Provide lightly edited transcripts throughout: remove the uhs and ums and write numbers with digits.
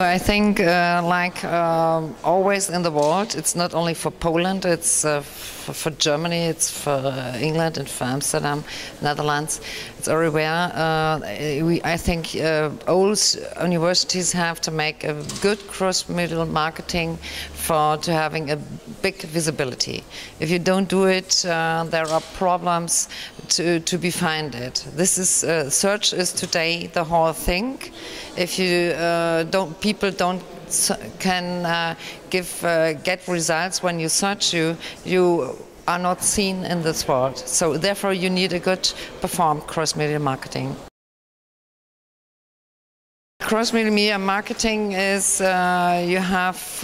I think, always in the world, it's not only for Poland, it's for Germany, it's for England and for Amsterdam, Netherlands, it's everywhere. I think all universities have to make a good cross-media marketing to having a big visibility. If you don't do it, there are problems to be founded. This is search is today the whole thing. If you people don't get results when you search. You are not seen in this world. So therefore, you need a good performed cross-media marketing. Cross-media marketing is you have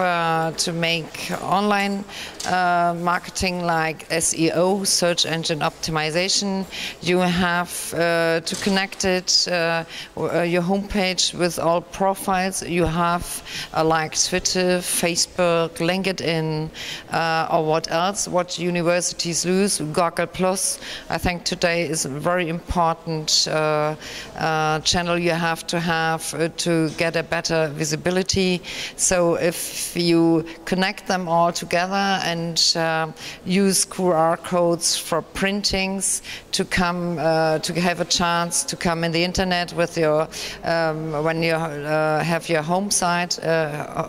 to make online marketing like SEO, search engine optimization. You have to connect it, your homepage with all profiles. You have like Twitter, Facebook, LinkedIn, or what else? What universities use? Google Plus. I think today is a very important channel you have to get a better visibility. So if you connect them all together and use QR codes for printings to come to have a chance to come in the internet with your when you have your home site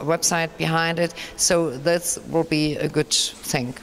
website behind it, so this will be a good thing.